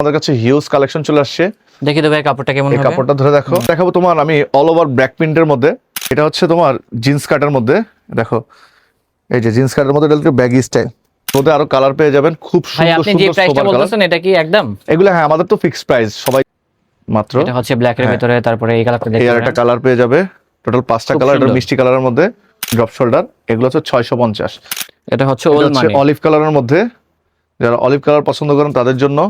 আমাদের কাছে huge collection চলে আসছে। দেখি তো ভাই কাপড়টা কেমন এই হবে। কাপড়টা ধরে দেখো, দেখাবো তোমার আমি অল ওভার ব্ল্যাক প্রিন্টের মধ্যে। এটা হচ্ছে তোমার জিন্স কাটের মধ্যে, দেখো এই যে জিন্স কাটের মধ্যে এটা ব্যাগি স্টাইল, মধ্যে আরো কালার পেয়ে যাবেন খুব ভাই সুন্দর আপনি যে সুন্দর প্রাইসটা সোবার কালার। বলতেছেন এটা কি একদম? এগুলো হ্যাঁ আমাদের তো ফিক্সড প্রাইস সবাই, মাত্র এটা হচ্ছে ব্ল্যাক এর হ্যাঁ। ভিতরে, তারপরে এই কালারটা এই দেখতে আর একটা পারেন। কালার পেয়ে যাবে, টোটাল 5টা খুব কালার। এটা সুন্দর। মিষ্টি কালারের মধ্যে ড্রপ শোল্ডার, এগুলো হচ্ছে 650। এটা হচ্ছে এটা ওল হচ্ছে মানি। অলিভ কালারের মধ্যে, যারা অলিভ কালার পছন্দ করেন তাদের জন্য।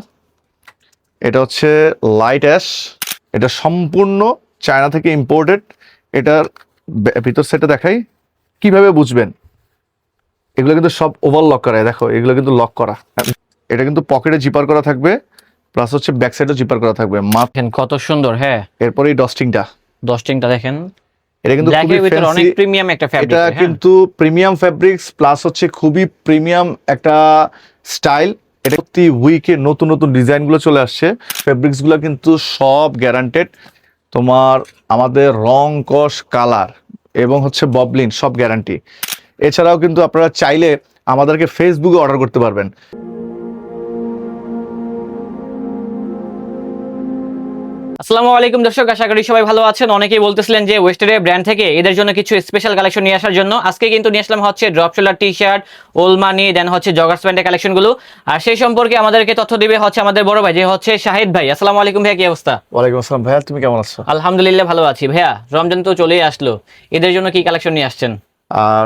এটা হচ্ছে লাইট অ্যাশ, এটা সম্পূর্ণ চায়না থেকে ইম্পোর্টেড। এটার ভিতর সেটে দেখাই কিভাবে বুঝবেন। এগুলো কিন্তু সব ওভার লক করা, দেখো এগুলো কিন্তু লক করা। এটা কিন্তু পকেটে জিপার করা থাকবে, প্লাস হচ্ছে ব্যাক সাইডেও জিপার করা থাকবে। দেখেন কত সুন্দর। হ্যাঁ, এরপরে এই ডস্টিংটা, ডস্টিংটা দেখেন। এটা কিন্তু ব্ল্যাক খুবই এর ভিতরে অনেক ফ্যান্সি। প্রিমিয়াম একটা ফ্যাব্রিক। এটা কিন্তু প্রিমিয়াম ফ্যাব্রিক্স, প্লাস হচ্ছে খুবই প্রিমিয়াম একটা স্টাইল। এটা প্রতি উইকে নতুন নতুন ডিজাইনগুলো চলে আসছে। ফ্যাব্রিক্সগুলো কিন্তু সব গ্যারান্টেড, তোমার আমাদের রং কস কালার এবং হচ্ছে ববলিন সব গ্যারান্টি। এছাড়াও কিন্তু আপনারা চাইলে আমাদেরকে ফেসবুকে অর্ডার করতে পারবেন। আসসালামু আলাইকুম দর্শক, আশা করি সবাই ভালো আছেন। অনেকেই বলতেছিলেন যে ওয়েস্টার্ন ব্র্যান্ড থেকে এদের জন্য কিছু স্পেশাল কালেকশন নিয়ে আসার জন্য। আজকে কিন্তু নিয়ে আসলাম হচ্ছে ড্রপ শোল্ডার টি শার্ট, ওল মানি, দেন হচ্ছে জগার্স প্যান্টের কালেকশনগুলো। আর সেই সম্পর্কে আমাদেরকে তথ্য দিবে হচ্ছে আমাদের বড় ভাই, যে হচ্ছে শাহিদ ভাই। আসসালামু আলাইকুম ভাইয়া, কি অবস্থা? ওয়ালাইকুম আসসালাম ভাইয়া, তুমি কেমন আছো? আলহামদুলিল্লাহ ভালো আছি ভাইয়া। রমজান তো চলেই আসলো, এদের জন্য কি কালেকশন নিয়ে আসছেন?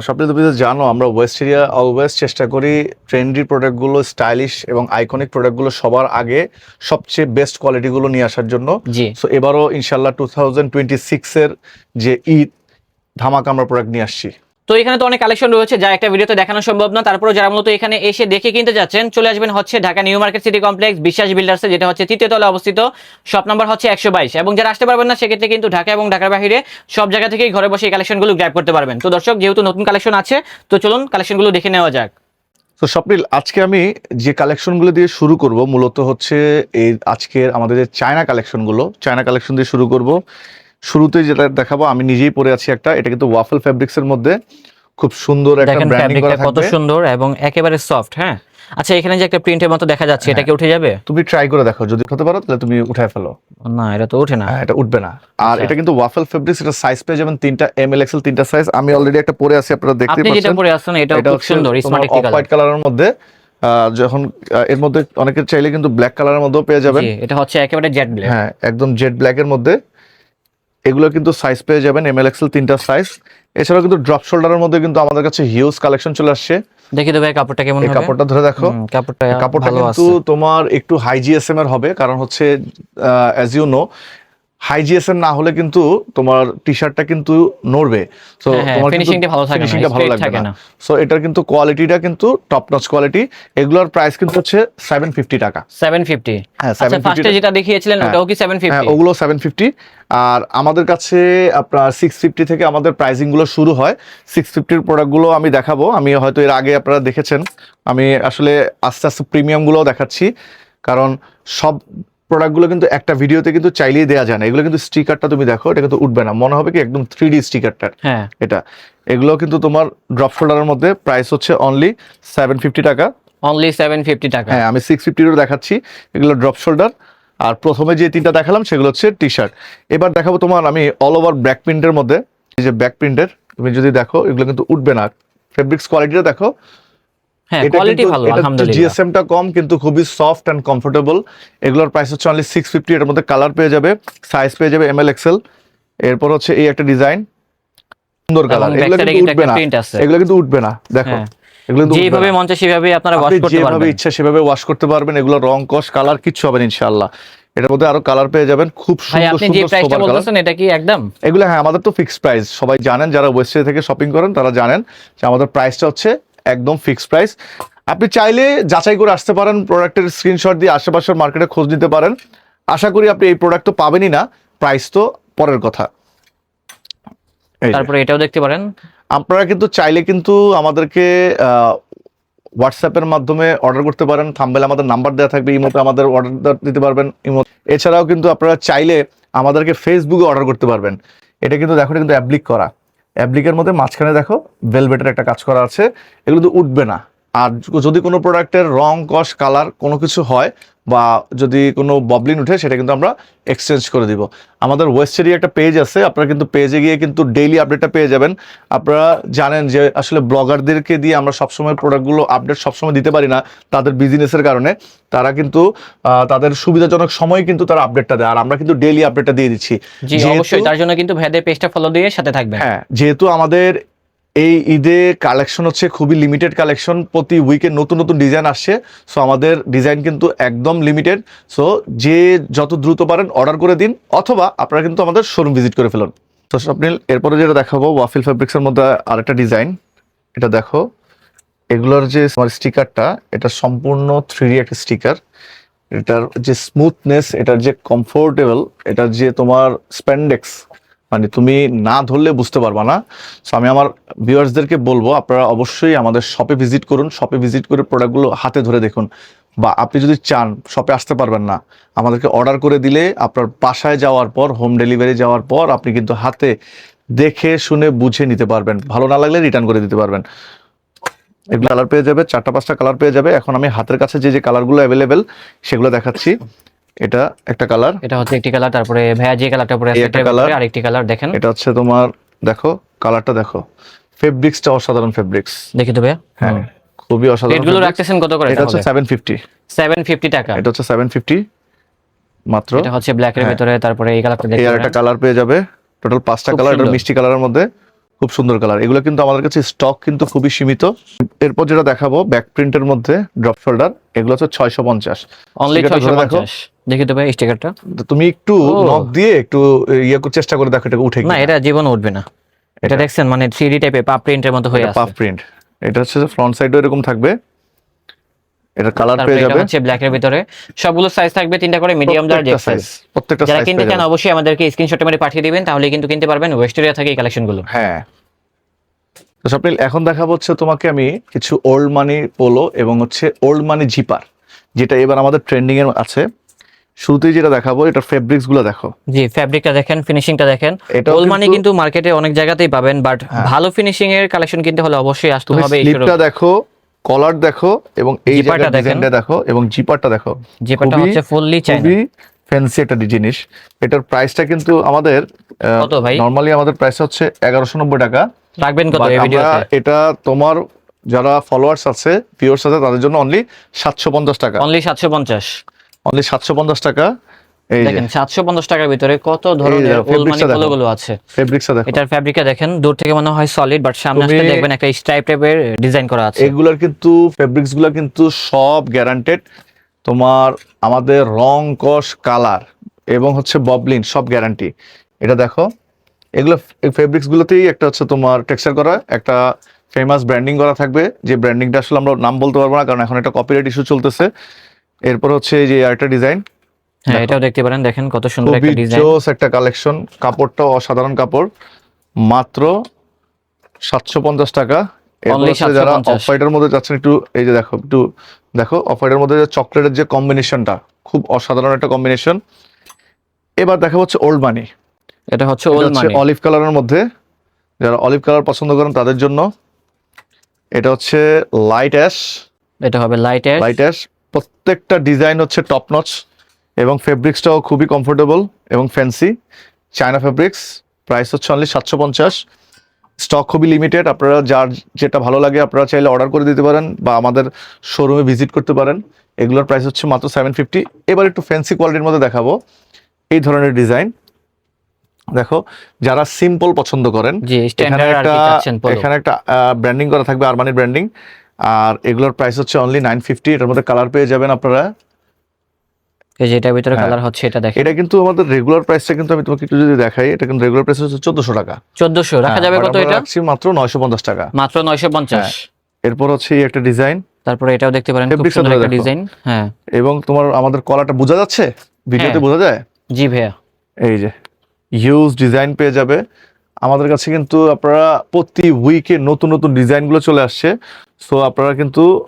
সবচেয়ে তুমি তো জানো আমরা ওয়েস্ট এরিয়া অলওয়েজ চেষ্টা করি ট্রেন্ডি প্রোডাক্টগুলো, স্টাইলিশ এবং আইকনিক প্রোডাক্টগুলো সবার আগে সবচেয়ে বেস্ট কোয়ালিটিগুলো নিয়ে আসার জন্য। জি। সো এবারও ইনশাল্লাহ 2026 এর যে ঈদ ধামাকা আমরা প্রোডাক্ট নিয়ে আসছি। তো এখানে তো অনেক কালেকশন রয়েছে যা একটা ভিডিওতে দেখানো সম্ভব না। তারপরে যারা মূলত এখানে এসে দেখে কিনতে যাচ্ছেন, চলে আসবেন হচ্ছে Dhaka new market city complex বিশ্বাস বিল্ডার্সে, যেটা হচ্ছে 3য় তলায় অবস্থিত। শপ নাম্বার হচ্ছে 122। এবং যারা আসতে পারবেন না সেক্ষেত্রে কিন্তু ঢাকা এবং ঢাকার বাইরে সব জায়গা থেকেই ঘরে বসে এই কালেকশনগুলো গ্র্যাব করতে পারবেন। তো দর্শক, যেহেতু নতুন কালেকশন আছে, তো চলুন কালেকশনগুলো দেখে নেওয়া যাক। তো স্বপ্নিল, আজকে আমি যে কালেকশনগুলো দিয়ে শুরু করব মূলত হচ্ছে এই আজকের আমাদের যে চায়না কালেকশন দিয়ে শুরু করব। শুরুতেই যেটা দেখাবো, আমি নিজেই পরে আছি একটা, এটা কিন্তু ওয়াফেল ফ্যাব্রিক্সের মধ্যে খুব সুন্দর একটা দেখেন ব্র্যান্ডিং করা ফ্যাব্রিকটা কত থাকবে। সুন্দর এবং একেবারে সফট। হ্যাঁ, আচ্ছা এখানে যে একটা প্রিন্টের মতো দেখা যাচ্ছে, এটা কি উঠে যাবে? তুমি ট্রাই করে দেখো, যদি হতে পারো তাহলে তুমি উঠায় ফেলো। না, এটা তো উঠে না। হ্যাঁ, এটা উঠবে না। আর আচ্ছা। এটা কিন্তু ওয়াফেল ফেব্রিক্স, এটা সাইজ পেয়ে যাবেন 3টা, এমএল এক্সেল 3টা সাইজ। আমি অলরেডি একটা পরে আছি, আপনারা দেখতেই আপনি যেটা পাচ্ছেন। পরে আছেন এটা এটা খুব হচ্ছে সুন্দর, তোমার স্মার্ট একটি অফ কালার। হোয়াইট কালারের মধ্যে, যখন এর মধ্যে অনেকে চাইলে কিন্তু ব্ল্যাক কালারের মধ্যেও পেয়ে যাবেন। জি, এটা হচ্ছে একেবারে জেড ব্ল্যাক। হ্যাঁ, একদম জেড ব্ল্যাক এর মধ্যে। এগুলো কিন্তু সাইজ পেয়ে যাবেন এমএল এক্সেল 3টা সাইজ। এছাড়াও কিন্তু ড্রপ শোল্ডারের মধ্যে কিন্তু আমাদের কাছে হিউজ কালেকশন চলে আসছে। দেখি তো ভাই কাপড়টা কেমন এই হবে। কাপড়টা ধরে দেখো, কাপড়টা কাপড়টা ভালো কিন্তু আছে। তোমার একটু হাই জিএসএম এর হবে, কারণ হচ্ছে as you know high GSM না হলে কিন্তু তোমার টি শার্টটা কিন্তু নড়বে। সো হ্যাঁ, তোমার ফিনিশিংটা ভালো থাকে না, ফিনিশিংটা ভালো স্ট্রেট লাগবে থাকে না। না। সো এটার কিন্তু কোয়ালিটিটা কিন্তু টপ নচ কোয়ালিটি। এগুলোর প্রাইস কিন্তু হচ্ছে 750 টাকা। 750। হ্যাঁ, আচ্ছা, 750 ফার্স্টে যেটা দেখিয়েছিলেন হ্যাঁ, ওটাও কি হ্যাঁ 750? ওগুলো 750। আর আমাদের কাছে আপনার 650 থেকে আমাদের প্রাইসিং গুলো শুরু হয়। 650 প্রোডাক্টগুলো আমি দেখাবো, আমি হয়তো এর আগে আপনারা দেখেছেন। আমি আসলে আস্তে আস্তে প্রিমিয়াম গুলোও দেখাচ্ছি, কারণ সব প্রোডাক্টগুলো কিন্তু একটা ভিডিওতে কিন্তু চাইলেই দেওয়া যায় না। এগুলো কিন্তু স্টিকারটা তুমি দেখো, এটা কিন্তু উঠবে না, মনে হবে কি একদম 3D স্টিকারটা হ্যাঁ, এটা। এগুলো কিন্তু তোমার ড্রপ শোল্ডারের মধ্যে প্রাইস হচ্ছে অনলি 750 টাকা। অনলি 750 টাকা। হ্যাঁ, আমি 650 দেখাচ্ছি, এগুলো ড্রপ শোল্ডার। আর প্রথমে যে 3টা দেখালাম সেগুলো হচ্ছে টি শার্ট। এবার দেখাবো তোমার আমি অল ওভার ব্ল্যাক প্রিন্টের মধ্যে। এই যে ব্যাক প্রিন্টের, তুমি যদি দেখো এগুলো কিন্তু উঠবে না। ফেব্রিক্স কোয়ালিটিটা দেখো, হ্যাঁ, এটা কোয়ালিটি কিন্তু ভালো এটা আলহামদুলিল্লাহ। জিএসএমটা কম কিন্তু খুবই সফট এন্ড কমফোর্টেবল। এগুলোর প্রাইস হচ্ছে অনলি 650। এর মধ্যে কালার পেয়ে যাবে, সাইজ পেয়ে যাবে এমএল এক্সেল। এরপর হচ্ছে এই একটা ডিজাইন, সুন্দর কালার। এবং এগুলো ব্যাক সাইডে কিন্তু কিন্তু উঠবে একটা না, প্রিন্ট আছে। এগুলো কিন্তু উঠবে না, দেখো হ্যাঁ, এগুলো কিন্তু উঠবে যেভাবে না। মন চায় সেভাবে আপনারা ওয়াশ আপনি করতে যেভাবে পারবেন। ইচ্ছা সেভাবে ওয়াশ করতে পারবেন। এগুলো রং কস কালার কিচ্ছু হবে না ইনশাআল্লাহ। এটার মধ্যে আরো কালার পেয়ে যাবেন, খুব ভাই সুন্দর আপনি যে সুন্দর প্রাইসটা সোবার কালার। বলতেছেন এটা কি একদম? এগুলো হ্যাঁ আমাদের তো ফিক্সড প্রাইস, সবাই জানেন, যারা ওয়েবসাইট থেকে শপিং করেন তারা জানেন যে আমাদের প্রাইসটা হচ্ছে একদম ফিক্সড প্রাইস। আপনি চাইলে যাচাই করে আসতে পারেন, প্রোডাক্টের স্ক্রিনশট দিয়ে আশেপাশের মার্কেটে খোঁজ নিতে পারেন। আশা করি আপনি এই প্রোডাক্ট তো পাবেনই না, প্রাইস তো পরের কথা। এই যে, তারপরে এটাও দেখতে পারেন। আপনারা কিন্তু চাইলে কিন্তু আমাদেরকে হোয়াটসঅ্যাপের মাধ্যমে অর্ডার করতে পারেন। থাম্বনেলে আমাদের নাম্বার দেওয়া থাকবে, ইমোতে আমাদের অর্ডার দিতে পারবেন ইমো। এছাড়াও কিন্তু আপনারা চাইলে আমাদেরকে ফেসবুকে অর্ডার করতে পারবেন। এটা কিন্তু দেখো, এটা কিন্তু অ্যাপ্লিক করা, অ্যাপ্লিকের মধ্যে মাঝখানে দেখো ভেলভেটের একটা কাজ করা আছে। এগুলো কিন্তু উঠবে না, আর যদি কোনো প্রোডাক্টের রং কস কালার কোনো কিছু হয় বা যদি কোনো ববলিন উঠে সেটা কিন্তু আমরা এক্সচেঞ্জ করে দিব। আমাদের ওয়েস্টেরই একটা পেজ আছে, আপনারা কিন্তু পেজে গিয়ে কিন্তু ডেইলি আপডেটটা পেয়ে যাবেন। আপনারা জানেন যে আসলে ব্লগারদেরকে দিয়ে আমরা সবসময় প্রোডাক্টগুলো আপডেট সবসময় দিতে পারি না তাদের বিজনেসের কারণে। তারা কিন্তু তাদের সুবিধাজনক সময় কিন্তু তারা আপডেটটা দেয়, আর আমরা কিন্তু ডেইলি আপডেটটা দিয়ে দিচ্ছি। জি অবশ্যই, তার জন্য কিন্তু ভাইদের পেজটা ফলো দিয়ে সাথে থাকবেন। হ্যাঁ, যেহেতু আমাদের এই ঈদে কালেকশন হচ্ছে খুবই লিমিটেড কালেকশন, প্রতি উইকে নতুন নতুন ডিজাইন আসছে। সো আমাদের ডিজাইন কিন্তু একদম লিমিটেড। সো যে যত দ্রুত পারেন অর্ডার করে দিন, অথবা আপনারা কিন্তু আমাদের শোরুম ভিজিট করে ফেলুন। তো স্বপ্নিল, এরপরে যেটা দেখাবো ওয়াফিল ফেব্রিক্সের মধ্যে আরেকটা ডিজাইন। এটা দেখো, এগুলোর যে স্টিকারটা, এটা সম্পূর্ণ 3D একটা স্টিকার। এটার যে স্মুথনেস, এটার যে কমফোর্টেবল, এটার যে তোমার স্প্যান্ডেক্স, মানে তুমি না ধরলে বুঝতে পারবা না। সো আমি আমার ভিউয়ার্সদেরকে বলবো আপনারা অবশ্যই আমাদের শপে ভিজিট করুন, শপে ভিজিট করে প্রোডাক্টগুলো হাতে ধরে দেখুন। বা আপনি যদি চান শপে আসতে পারবেন না, আমাদেরকে অর্ডার করে দিলে আপনার বাসায় যাওয়ার পর, হোম ডেলিভারি যাওয়ার পর আপনি কিন্তু হাতে দেখে শুনে বুঝে নিতে পারবেন। ভালো না লাগলে রিটার্ন করে দিতে পারবেন। এগুলো কালার পেয়ে যাবে, 4টা-5টা কালার পেয়ে যাবে। এখন আমি হাতের কাছে যে যে কালারগুলো অ্যাভেলেবেল সেগুলো দেখাচ্ছি। এটা একটা কালার, এটা হচ্ছে একটি কালার, তারপরে ভাইয়া যে কালারটা পরে আছে একটা কালার, আরেকটি কালার দেখেন। এটা হচ্ছে তোমার, দেখো কালারটা দেখো, ফেব্রিক্সটা অসাধারণ ফেব্রিক্স। দেখি তো ভাইয়া। হ্যাঁ, খুবই অসাধারণ। রেটগুলো রাখতেছেন কত করে? এটা হচ্ছে 750 750 টাকা। এটা হচ্ছে 750 মাত্র। এটা হচ্ছে ব্ল্যাক এর ভিতরে, তারপরে এই কালারটা দেখতে এই পারেন। আরেকটা কালার পেয়ে যাবে। টোটাল 5টা খুব কালার, এটা সুন্দর। মিষ্টি কালারের মধ্যে, খুব সুন্দর কালার। এগুলো কিন্তু আমাদের কাছে স্টক কিন্তু খুবই সীমিত। এরপর যেটা দেখাবো ব্যাক প্রিন্টের মধ্যে ড্রপ শোল্ডার, এগুলো হচ্ছে 650 অনলি স্টিকারটা ধরে দেখো। 650। দেখি তো ভাই স্টিকারটা। তো তুমি একটু ও। নক দিয়ে একটু চেষ্টা করে দেখো এটা উঠে না, কিনা। এটা জীবন উঠবে না। এটা দেখছেন মানে 3D টাইপের পাপ প্রিন্টের মতো হয়ে এটা আছে। Puff print. এটা হচ্ছে ফ্রন্ট সাইডও এরকম থাকবে। এটা কালার তারপরে পেয়ে এটা যাবে হচ্ছে ব্ল্যাক এর ভিতরে। সবগুলো সাইজ থাকবে 3টা করে, মিডিয়াম লার্জ প্রত্যেকটা এক্সেল। সাইজ, প্রত্যেকটা যারা সাইজ কিনতে পেয়ে চান যাবে। অবশ্যই আমাদেরকে স্ক্রিনশট মেরে পাঠিয়ে দিবেন, তাহলে কিন্তু কিনতে পারবেন ওয়েস্টেরিয়া থেকে এই কালেকশনগুলো। হ্যাঁ। তো স্বপ্নিল, এখন দেখাবো হচ্ছে তোমাকে আমি কিছু ওল্ড মানি পোলো এবং হচ্ছে ওল্ড মানি জিপার, যেটা এবার আমাদের ট্রেন্ডিং এর আছে। শুরুতেই যেটা দেখাবো, এটা ফেব্রিক্স গুলো দেখো। জি, ফ্যাব্রিকটা দেখেন, ফিনিশিংটা দেখেন। এটাও ওল মানি কিন্তু- কিন্তু মার্কেটে অনেক জায়গাতেই পাবেন, বাট ভালো ফিনিশিং এর কালেকশন কিনতে হলে অবশ্যই আসতে তুমি হবে এই স্লিপটা দেখো, কলার দেখো, এবং এই জিপারটা জায়গার দেখেন। ডিজাইনটা দেখো, এবং জিপারটা দেখো। জিপারটা খুবই- হচ্ছে ফুললি চায়না। খুবই ফ্যান্সি একটা জিনিস। এটার প্রাইসটা কিন্তু আমাদের কত ভাই? নরমালি আমাদের প্রাইস হচ্ছে 1190 টাকা। রাখবেন কত But এই আমরা ভিডিওতে? এটা তোমার যারা ফলোয়ার্স আছে, ভিউয়ার্স আছে, তাদের জন্য অনলি 750 টাকা। অনলি 750। অনলি 750 টাকা। এই যে দেখেন 750 টাকার ভিতরে কত ধরনের দেখো, ওল মানি fabrics-টা দেখো। পোলোগুলো আছে। ফেব্রিক্সটা দেখো। এটার ফ্যাব্রিকটা দেখেন, দূর থেকে মনে হয় সলিড, বাট সামনে আসলে তুমি- দেখবেন একটা স্ট্রাইপ টাইপের ডিজাইন করা আছে। এগুলার কিন্তু ফেব্রিক্স গুলা কিন্তু সব গ্যারান্টেড। তোমার আমাদের রং কস কালার এবং হচ্ছে ববলিন সব গ্যারান্টি। এটা দেখো, এগুলো ফেব্রিক্স গুলোতেই একটা হচ্ছে তোমার টেক্সচার করা, একটা ফেমাস ব্র্যান্ডিং করা থাকবে। যে ব্র্যান্ডিংটা আসলে আমরা নাম বলতে পারবো না, কারণ এখন একটা কপিরাইট ইস্যু চলতেছে। এরপর হচ্ছে এই যে আরেকটা ডিজাইন, হ্যাঁ, এটাও দেখতে পারেন, দেখেন কত সুন্দর খুবই একটা ডিজাইন। জোস একটা কালেকশন। কাপড়টাও অসাধারণ কাপড়, মাত্র 750 টাকা। এরপর Only হচ্ছে যারা 750 অফ হোয়াইটের মধ্যে যাচ্ছেন, একটু এই যে দেখো, একটু দেখো অফ হোয়াইটের মধ্যে যে চকলেটের যে কম্বিনেশনটা, খুব অসাধারণ একটা কম্বিনেশন। এবার দেখা হচ্ছে ওল্ড মানি। এটা হচ্ছে ওল মানি। অলিভ কালারের মধ্যে, যারা অলিভ কালার পছন্দ করেন তাদের জন্য। এটা হচ্ছে লাইট অ্যাশ। এটা হবে লাইট এর। লাইট অ্যাশ, প্রত্যেকটা ডিজাইন হচ্ছে টপ নচ, এবং ফেব্রিক্সটাও খুবই কমফোর্টেবল এবং ফ্যান্সি। চায়না ফেব্রিক্স, প্রাইস হচ্ছে অনলি 750। স্টক খুবই লিমিটেড। আপনারা যার যেটা ভালো লাগে আপনারা চাইলে অর্ডার করে দিতে পারেন, বা আমাদের শোরুমে ভিজিট করতে পারেন। এগুলোর প্রাইস হচ্ছে মাত্র 750। এবার একটু ফ্যান্সি কোয়ালিটির মধ্যে দেখাবো এই ধরনের ডিজাইন। দেখো, যারা সিম্পল পছন্দ করেন, জি, এখানে স্ট্যান্ডার্ড আর একটা কি চাচ্ছেন পোলো। এখানে একটা ব্র্যান্ডিং করা থাকবে, আরমানির ব্র্যান্ডিং। আর এগুলোর প্রাইস হচ্ছে অনলি 950। এটার মধ্যে কালার পেয়ে যাবেন আপনারা। এই যে এটার ভিতরে হ্যাঁ। কালার হচ্ছে, এটা দেখেন। এটা কিন্তু আমাদের রেগুলার প্রাইসটা কিন্তু আমি তোমাকে একটু যদি দেখাই, এটা কিন্তু রেগুলার প্রাইস হচ্ছে 1400 টাকা। 1400 রাখা যাবে but কত আমরা এটা? রাখছি মাত্র 950 টাকা। মাত্র 950। এরপর হচ্ছে এই একটা ডিজাইন, তারপরে এটাও দেখতে পারেন, খুব Fabrics-টা সুন্দর ধরে একটা দেখো। ডিজাইন। হ্যাঁ এবং তোমার আমাদের কলারটা বোঝা যাচ্ছে, ভিডিওতে হ্যাঁ। বোঝা যায়। জি ভাইয়া। এই যে হিউজ ডিজাইন পেয়ে যাবে আমাদের কাছে। কিন্তু আপনারা প্রতি উইকে নতুন নতুন ডিজাইনগুলো চলে আসছে। সো আপনারা কিন্তু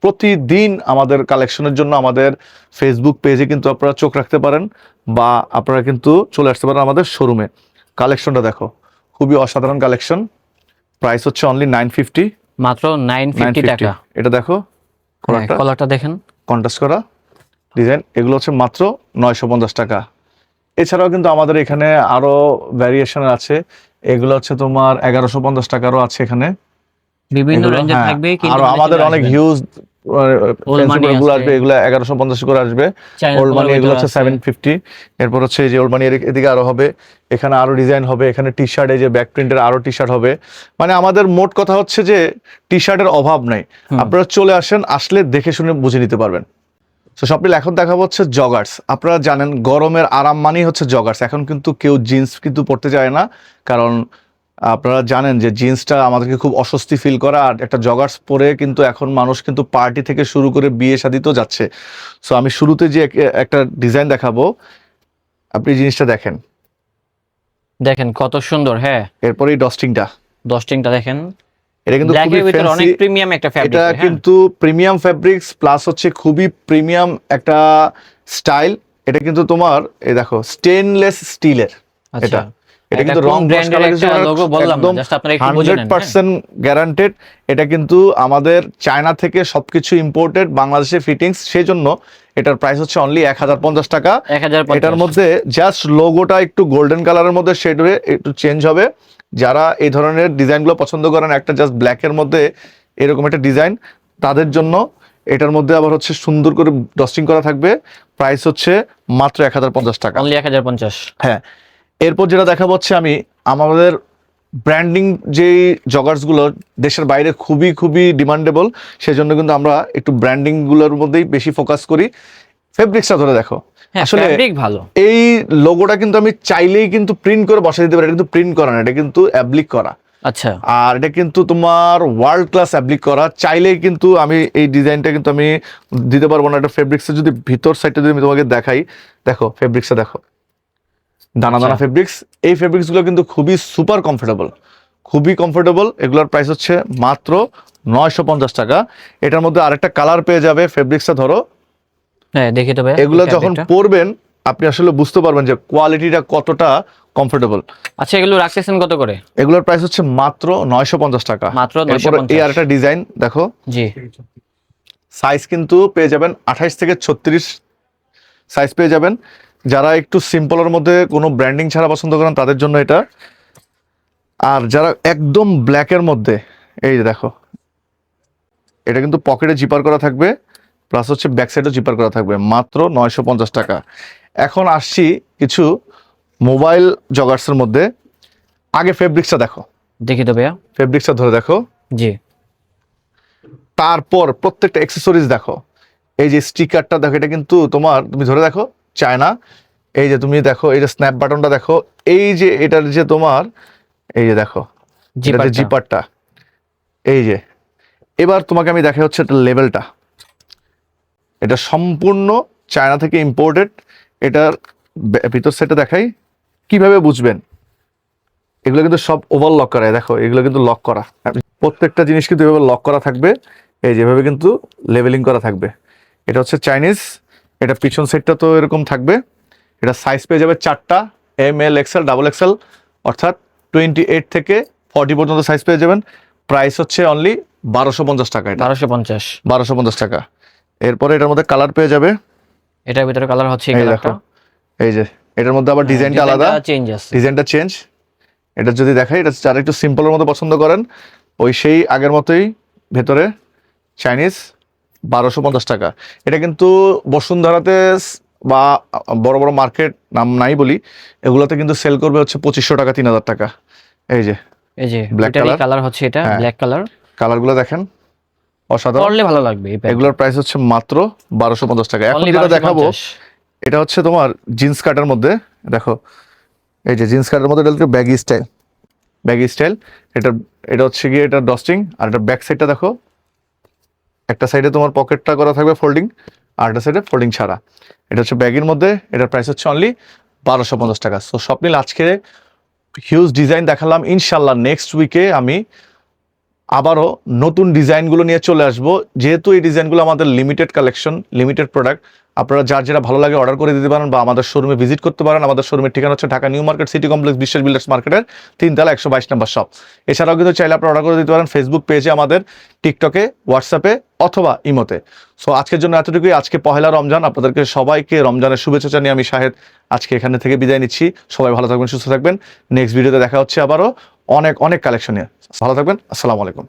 প্রতিদিন আমাদের কালেকশনের জন্য আমাদের ফেসবুক পেজে কিন্তু আপনারা চোখ রাখতে পারেন, বা আপনারা কিন্তু চলে আসতে পারেন আমাদের শোরুমে। কালেকশনটা দেখো, খুবই অসাধারণ কালেকশন। প্রাইস হচ্ছে অনলি 950। মাত্র 950 টাকা। এটা দেখো কলারটা, কলারটা দেখেন, কন্ট্রাস্ট করা ডিজাইন, এগুলো হচ্ছে মাত্র 950 টাকা। এছাড়াও কিন্তু আমাদের এখানে আরো ভ্যারিয়েশন আছে, এগুলো হচ্ছে তোমার 1150 টাকারও আছে এখানে বিভিন্ন এগুলো। রেঞ্জে হ্যাঁ, থাকবে, কিন্তু আর আমাদের অনেক হিউজ গুলো আসবে, এগুলো 1150 করে আসবে। ওল্ড মানি এগুলো হচ্ছে 750। এরপর হচ্ছে এই যে ওল্ড মানি এদিকে আরো হবে, এখানে আরো ডিজাইন হবে, এখানে টি শার্ট, এই যে ব্যাক প্রিন্টের আরো টি শার্ট হবে। মানে আমাদের মোট কথা হচ্ছে যে টি শার্টের অভাব নাই, আপনারা চলে আসেন, আসলে দেখে শুনে বুঝে নিতে পারবেন। তো স্বপ্নিল, এখন দেখাবো হচ্ছে জগার্স। আপনারা জানেন গরমের আরাম মানেই হচ্ছে জগার্স। এখন কিন্তু কেউ জিন্স কিন্তু পরতে চায় না, কারণ আপনারা জানেন যে জিন্সটা আমাদেরকে খুব অস্বস্তি ফিল করা, আর একটা জগার্স পরে কিন্তু এখন মানুষ কিন্তু পার্টি থেকে শুরু করে বিয়ে শাদিতেও যাচ্ছে। সো আমি শুরুতে যে একটা ডিজাইন দেখাবো, আপনি জিনিসটা দেখেন, দেখেন কত সুন্দর। হ্যাঁ, এরপরে এই ডস্টিংটা দেখেন, এটা কিন্তু ব্ল্যাকের খুবই ভিতরে অনেক ফ্যান্সি। প্রিমিয়াম একটা ফ্যাব্রিক। এটা কিন্তু প্রিমিয়াম ফ্যাব্রিক্স প্লাস হচ্ছে খুবই প্রিমিয়াম একটা স্টাইল। এটা কিন্তু তোমার এই দেখো স্টেনলেস স্টিলের, আচ্ছা, এটা কিন্তু রং ব্র্যান্ডের একটা লোগো বললাম না, জাস্ট আপনারা একটু বুঝে নেন। 100% গ্যারান্টেড। এটা কিন্তু আমাদের চায়না থেকে সবকিছু ইম্পোর্টেড, বাংলাদেশে ফিটিংস, সেই জন্য এটার প্রাইস হচ্ছে অনলি 1050 টাকা। 1050। এটার মধ্যে জাস্ট লোগোটা একটু গোল্ডেন কালারের মধ্যে শেড হয়ে একটু চেঞ্জ হবে। যারা এই ধরনের ডিজাইনগুলো পছন্দ করেন, একটা জাস্ট ব্ল্যাকের মধ্যে এরকম একটা ডিজাইন, তাদের জন্য এটার মধ্যে আবার হচ্ছে সুন্দর করে ডস্টিং করা থাকবে। প্রাইস হচ্ছে মাত্র 1050 টাকা, অনলি 1050। হ্যাঁ। এরপর যেটা দেখা হচ্ছে, আমি আমাদের ব্র্যান্ডিং যেই জগার্সগুলো দেশের বাইরে খুবই খুবই ডিমান্ডেবল, সেজন্য কিন্তু আমরা একটু ব্র্যান্ডিং গুলোর মধ্যেই বেশি ফোকাস করি। ফেব্রিক্সটা ধরে দেখো, আসলে ভালো। এই লোগোটা কিন্তু আমি চাইলেই কিন্তু প্রিন্ট করে বসাই দিতে পারি, এটা কিন্তু প্রিন্ট করা না, এটা কিন্তু অ্যাপ্লিক করা। আচ্ছা, আর এটা কিন্তু তোমার ওয়ার্ল্ড ক্লাস অ্যাপ্লিক করা, চাইলেই কিন্তু আমি এই ডিজাইনটা কিন্তু আমি দিতে পারবো না। এটা ফেব্রিক্সের যদি ভিতর সাইডটা যদি আমি তোমাকে দেখাই, দেখো ফেব্রিক্সটা দেখো, দানা দানা ফেব্রিক্স। এই ফেব্রিক্স গুলো কিন্তু খুবই সুপার কমফোর্টেবল, খুবই কমফোর্টেবল। এগুলোর প্রাইস হচ্ছে মাত্র 950 টাকা। এটার মধ্যে আরেকটা কালার পেয়ে যাবে, ফেব্রিক্সটা ধরো, হ্যাঁ দেখি তো ভাই। এগুলো যখন পরবেন আপনি আসলে বুঝতে পারবেন যে কোয়ালিটিটা কতটা কমফোর্টেবল। আচ্ছা, এগুলো রাখতেছেন কত করে? এগুলোর প্রাইস হচ্ছে মাত্র 950 টাকা। মাত্র এরপর 950। এই আরেকটা ডিজাইন দেখো, জি, সাইজ কিন্তু পেয়ে যাবেন 28 থেকে 36 সাইজ পেয়ে যাবেন। যারা একটু সিম্পলের মধ্যে কোনো ব্র্যান্ডিং ছাড়া পছন্দ করেন তাদের জন্য এটা। আর যারা একদম ব্ল্যাকের মধ্যে, এই যে দেখো, এটা কিন্তু পকেটে জিপার করা থাকবে, প্লাস হচ্ছে ব্যাক সাইডেও জিপার করা থাকবে, মাত্র 950 টাকা। এখন আসছি কিছু মোবাইল জগার্সের মধ্যে। আগে ফেব্রিক্সটা দেখো, দেখি তো ভাইয়া। ফেব্রিক্সটা ধরে দেখো, জি, তারপর প্রত্যেকটা অ্যাক্সেসরিজ দেখো। এই যে স্টিকারটা দেখো, এটা কিন্তু তোমার, তুমি ধরে দেখো চায়না। এই যে তুমি দেখো, এই যে স্ন্যাপ বাটনটা দেখো, এই যে এটার যে তোমার, এই যে দেখো জিপারটা, এই যে। এবার তোমাকে আমি দেখাই হচ্ছে এটা লেভেলটা, এটা সম্পূর্ণ চায়না থেকে ইম্পোর্টেড। এটার ভিতর সেটা দেখাই, কিভাবে বুঝবেন। এগুলো কিন্তু সব ওভারলক করা, দেখো এগুলো কিন্তু লক করা, প্রত্যেকটা জিনিস কিন্তু এভাবে লক করা থাকবে, এই যেভাবে কিন্তু লেভেলিং করা থাকবে। এটা হচ্ছে চাইনিজ। এটা পিছন সেটটা তো এরকম থাকবে। এটা সাইজ পেয়ে যাবে 4টা, ML XL ডাবল XL, অর্থাৎ 28 থেকে 40 পর্যন্ত সাইজ পেয়ে যাবেন। প্রাইস হচ্ছে অনলি 1250 টাকা। এটা 1250 টাকা। এরপরে এটার মধ্যে কালার পেয়ে যাবে, এটার ভিতরে কালার হচ্ছে এই দেখো, কালারটা। এই যে এটার মধ্যে আবার ডিজাইনটা আলাদা, ডিজাইনটা চেঞ্জ। এটা যদি দেখাই, এটা যারা একটু সিম্পলের মধ্যে পছন্দ করেন, ওই সেই আগের মতোই ভেতরে চাইনিজ, 1250 টাকা। এটা কিন্তু বসুন্ধরাতে বা বড় বড় মার্কেট নাম নাই বলি, এগুলোতে কিন্তু সেল করবে হচ্ছে 2500 টাকা, 3000 টাকা। এই যে ব্ল্যাক কালার হচ্ছে, এটা ব্ল্যাক কালার। কালারগুলো দেখেন, অসাধারণ, পরলে ভালো লাগবে। এগুলোর প্রাইস হচ্ছে মাত্র 1250 টাকা। এখন যেটা দেখাবো, এটা হচ্ছে তোমার জিন্স কাটের মধ্যে, দেখো এই যে জিন্স কাটের মধ্যে, এটা হচ্ছে ব্যাগি স্টাইল। এটা হচ্ছে গিয়ে এটা ডস্টিং। আর এটা ব্যাক সাইডটা দেখো, একটা সাইডে তোমার পকেটটা করা থাকবে ফোল্ডিং, আর একটা সাইডে ফোল্ডিং ছাড়া। এটা হচ্ছে ব্যাগের মধ্যে, এটার প্রাইস হচ্ছে অনলি 1250 টাকা। সো স্বপ্নিল, আজকে হিউজ ডিজাইন দেখালাম। ইনশাল্লাহ নেক্সট উইকে আমি আবারও নতুন ডিজাইনগুলো নিয়ে চলে আসবো। যেহেতু এই ডিজাইনগুলো আমাদের লিমিটেড কালেকশন, লিমিটেড প্রোডাক্ট, আপনারা যার যেটা ভালো লাগে অর্ডার করে দিতে পারেন বা আমাদের শোরুমে ভিজিট করতে পারেন। আমাদের শোরুমের ঠিকানা হচ্ছে Dhaka new market city complex বিশ্বাস বিল্ডার্স মার্কেটের 3 তলা 122 নম্বর শপ। এছাড়াও কিন্তু চাইলে আপনারা অর্ডার করে দিতে পারেন ফেসবুক পেজে, আমাদের টিকটকে, হোয়াটসঅ্যাপে অথবা ইমোতে। সো আজকের জন্য এতটুকুই। আজকে পহেলা রমজান, আপনাদেরকে সবাইকে রমজানের শুভেচ্ছা জানিয়ে আমি শাহেদ আজকে এখানে থেকে বিদায় নিচ্ছি। সবাই ভালো থাকবেন, সুস্থ থাকবেন। নেক্সট ভিডিওতে দেখা হচ্ছে আবারও অনেক অনেক কালেকশন নিয়ে। ভালো থাকবেন, আসসালামু আলাইকুম।